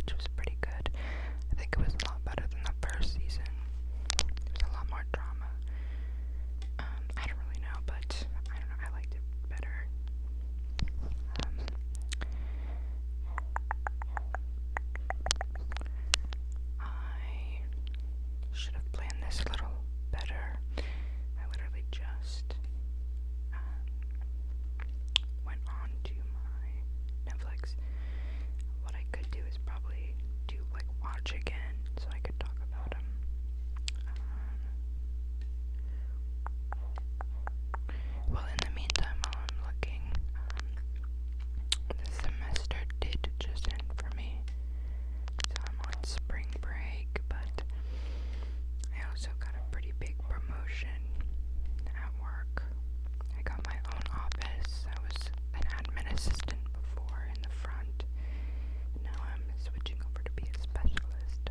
which was pretty good. I think it was a lot better than the first season. There was a lot more drama. I don't really know, but I don't know, I liked it better. I should have planned this a little better. I literally just went on to my Netflix. What I could do is probably do like watch again so I could talk about them. Well, in the meantime, while I'm looking, the semester did just end for me. So I'm on spring break, but I also got a pretty big promotion at work. I got my own office. I was an admin assistant before in the front. Now I'm switching over to be a specialist.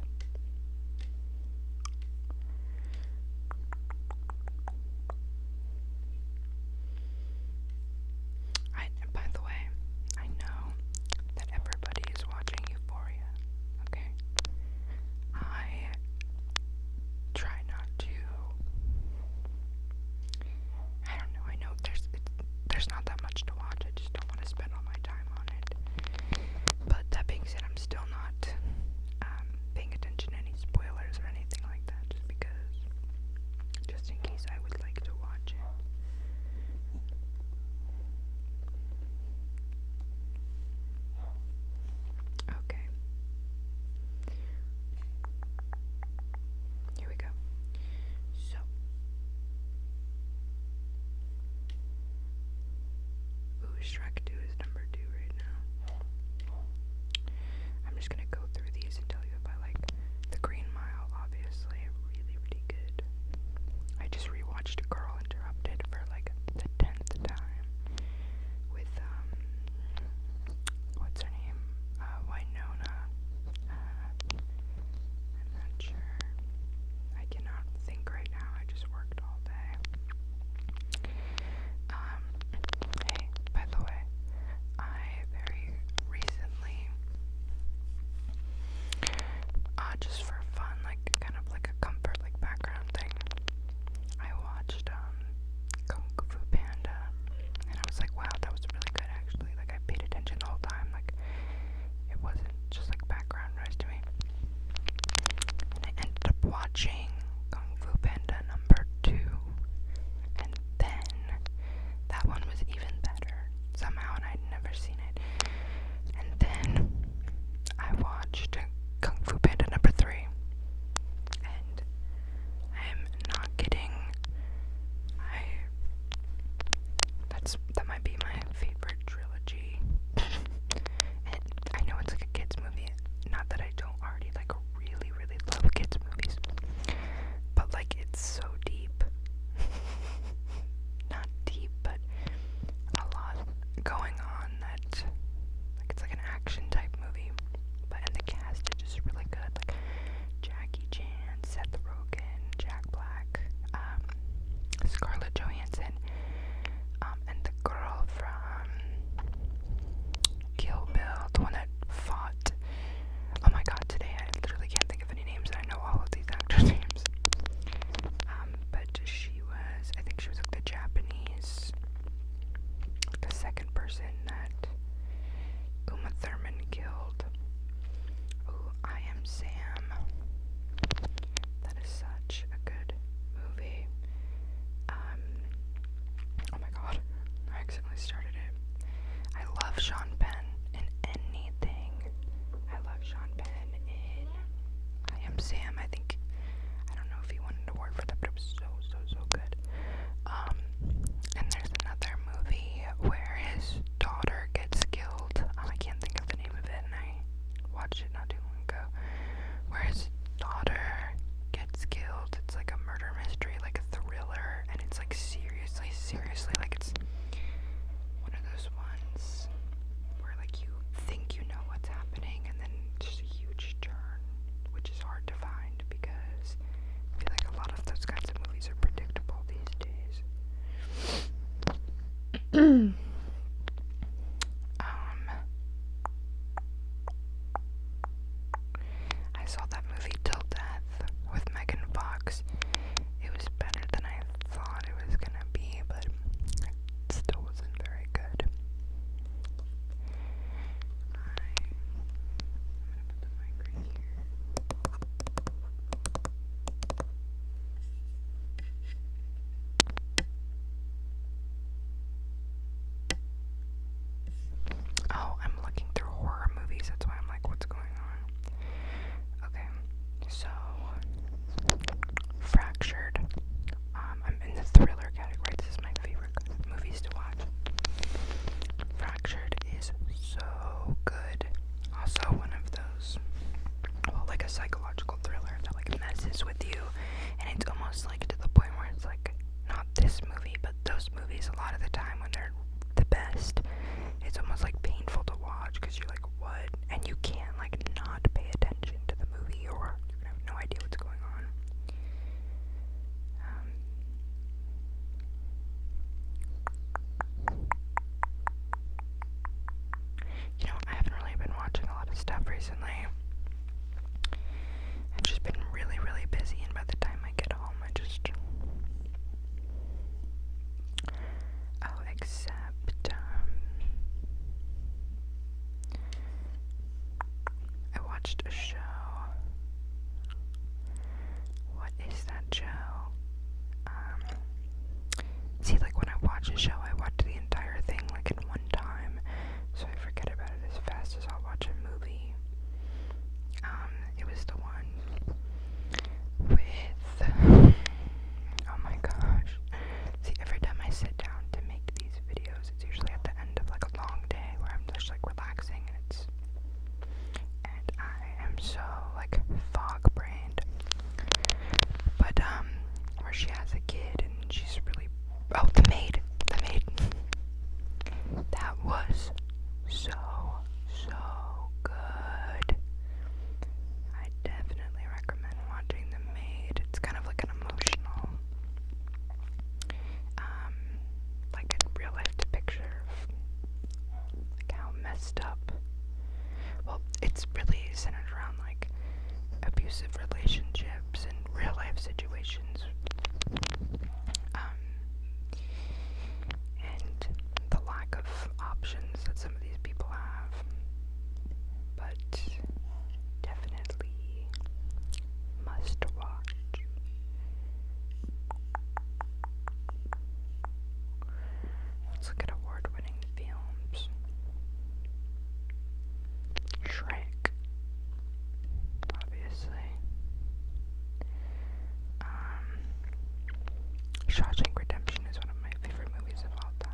psychological thriller that like messes with you, and it's almost like to the point where it's like not this movie, but those movies a lot of the time when they're the best, it's almost like painful to watch because you're like, what? And you can't like not pay attention to the movie, or you're gonna have no idea what's going on. You know, I haven't really been watching a lot of stuff recently. I've just been really, really busy, and by the time I get home, I just... Oh, except, I watched a show. What is that show? See, like, when I watch a show, I watch the entire thing, like, in one time, so I forget about it as fast as I'll watch a movie. It was the one with, oh my gosh, see, every time I sit down to make these videos, it's usually at the end of, like, a long day where I'm just, like, relaxing, and I am so, like, fog-brained, but, where she has a kid, and she's really, oh, the maid, that was so good. I definitely recommend watching The Maid. It's kind of like an emotional, like a real life depiction of like how messed up. Well, it's really centered around like abusive relationships and real life situations. And the lack of options that some of these people have. But definitely must watch. Let's look at award-winning films. Shrek, obviously. Shawshank Redemption is one of my favorite movies of all time.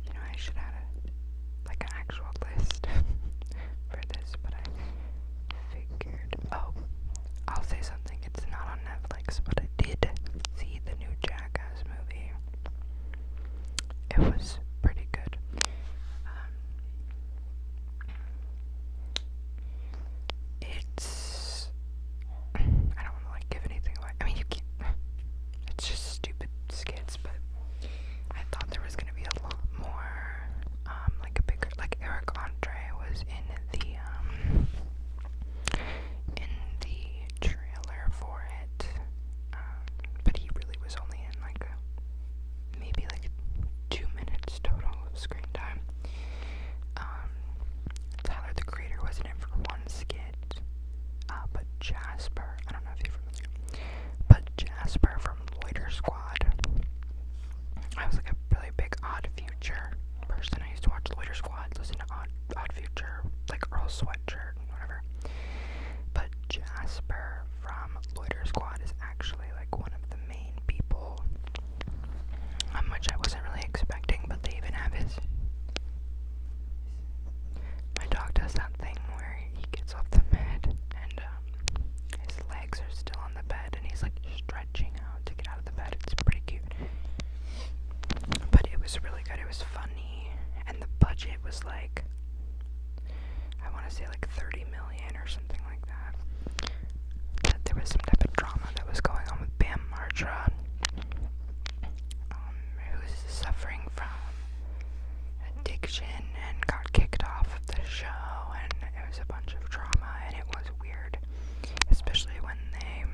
You know, I should have like an actual list for this, but I figured, oh, I'll say something. It's not on Netflix, but I did see the new Jackass movie. It was pretty good. It's, I don't want to like give anything away. I mean, you can't. It's just stupid skits, but I thought there was gonna be a lot more, like a bigger, like Eric Andre was in the trailer for it, but he really was only in like maybe like 2 minutes total of screen time. Tyler the Creator was in it for one skit, but Jasper, I don't know if you're familiar, but Jasper from Loiter Squad. I was like a really big Odd Future person. I used to watch Loiter Squad, listen to Odd Future, like Earl Sweatshirt, whatever. But Jasper from Loiter Squad is actually like one of the main people, which I wasn't really expecting, but they even have his... My dog does that thing where he gets off the bed and his legs are still on the bed and he's like stretching out to get out of the bed. It's pretty cute. But it was really good. It was funny, and the budget was like, I want to say like 30 million or something like that. But there was some type of drama that was going on with Bam Margera, who's suffering from addiction and got kicked off of the show, and it was a bunch of drama, and it was weird, especially when they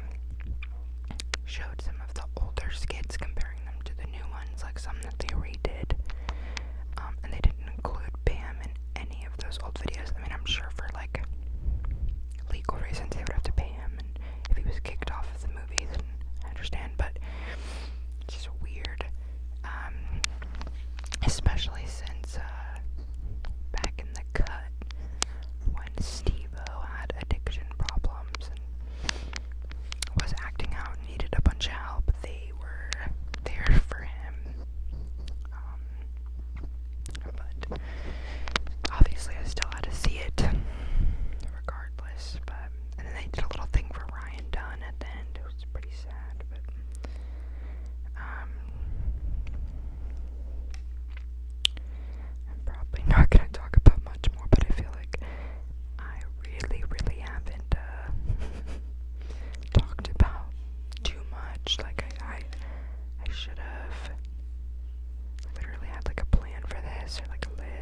showed some of the older skits, comparing them to the new ones, like some that they redid, and they didn't include Bam in any of those old videos. I mean, I'm sure for like legal reasons they would have to pay him, and if he was kicked off of the movie, then I understand, but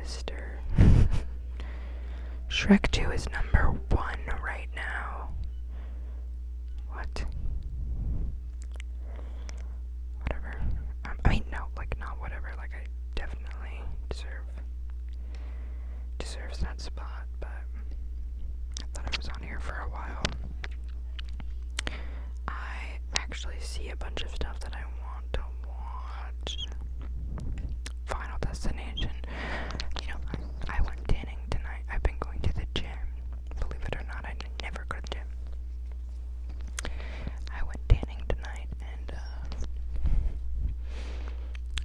sister. Shrek 2 is number 1 right now. What? Whatever. I mean, no, like, not whatever. Like, I definitely deserves that spot, but I thought it was on here for a while. I actually see a bunch of stuff that I want to watch. Final Destination. You know, I went tanning tonight. I've been going to the gym. Believe it or not, I never go to the gym. I went tanning tonight, and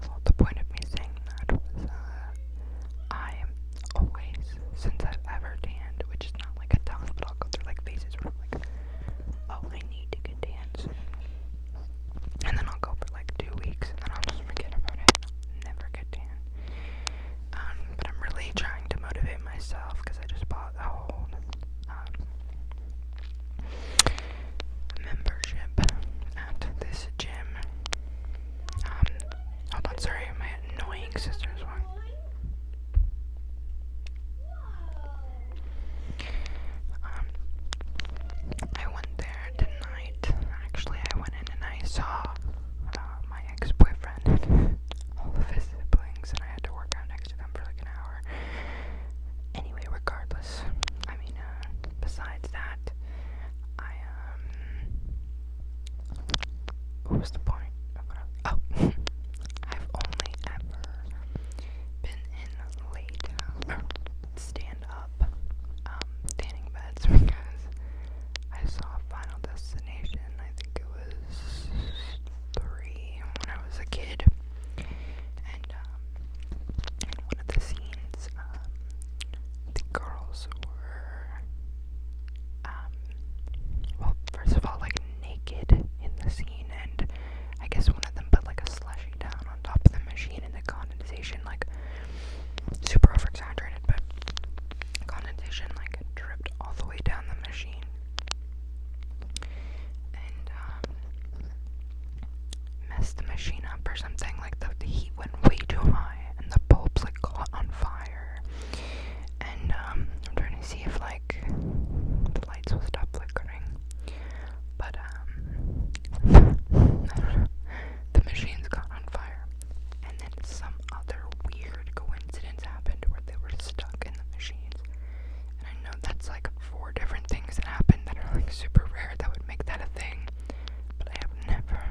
well, the point of me saying that was I am always, since I've ever tanned, which is not like a ton, but I'll go through like phases where I'm like, oh, I need to get tans, and then I'll go for like 2 weeks, and then I'll just forget about it. I'll never get tan. But I'm really trying to motivate myself because I just bought a whole membership at this gym. Hold on, sorry, my annoying sister's one. I went there tonight. Actually, I went in and I saw my ex-boyfriend and all of his siblings, and I had to work out next to them for like an hour. Anyway, regardless, I mean, besides that, what was the point? Oh, I've only ever been in lay down, or stand up, tanning beds because I saw Final Destination, I think it was 3 when I was a kid, and in one of the scenes, the girls were, well, first of all, like, naked in the scene, and I guess one of them put like a slushie down on top of the machine, and the condensation, like, super over exaggerated, but condensation like dripped all the way down the machine, and messed the machine up or something. Like the heat went way too high, and the bulbs like caught on fire, and I'm trying to see if like the lights will stop flickering, but I don't know, the machines got on fire, and then some other weird coincidence happened where they were stuck in the machines, and I know that's like 4 different things that happened that are like super rare that would make that a thing, but I have never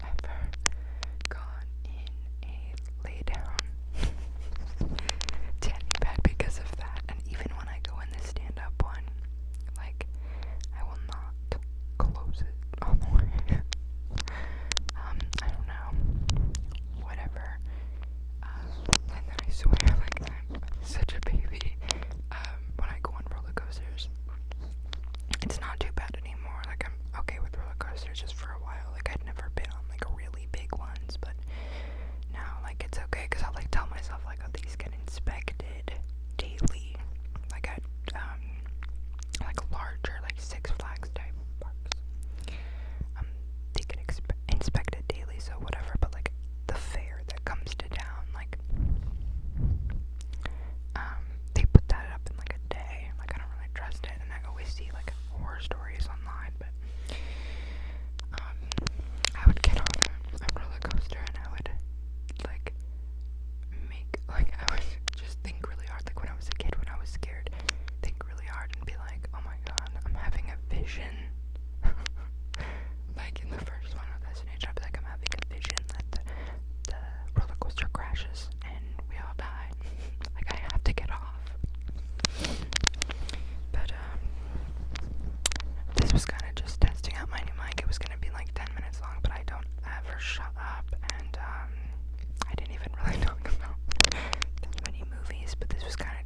ever gone in a lay down tanning bed because of that. And even when I go in the stand up one, like, I will not close it all the way. I don't know, whatever, and then I swear, like, I'm such a baby, when I go on roller coasters. It's not too bad anymore, like, I'm okay with roller coasters just for a while. Like, I'd never been on, like, really big ones, but now, like, it's okay, because I'll, like, tell myself, like, oh, these get inspected daily, like, at, like, larger, like, Six Flags type parks. They get inspected daily, so whatever, but, like, the fare that comes to town, like, they put that up in, like, a day. Like, I don't really trust it, and I always see, like, horror stories online, but, I would get on a roller coaster, and I would, like, I would just think really hard, like, when I was a kid, when I was scared, think really hard and be like, oh my god, I'm having a vision. Like, in the first Final Destination, I'd be like, I'm having a vision that the roller coaster crashes and we all die. Like, I have to get off. But, this was kind of just testing out my new mic. It was going to be like 10 minutes long, but I don't ever shut up, and, I didn't even really talk about that many movies, but this was kind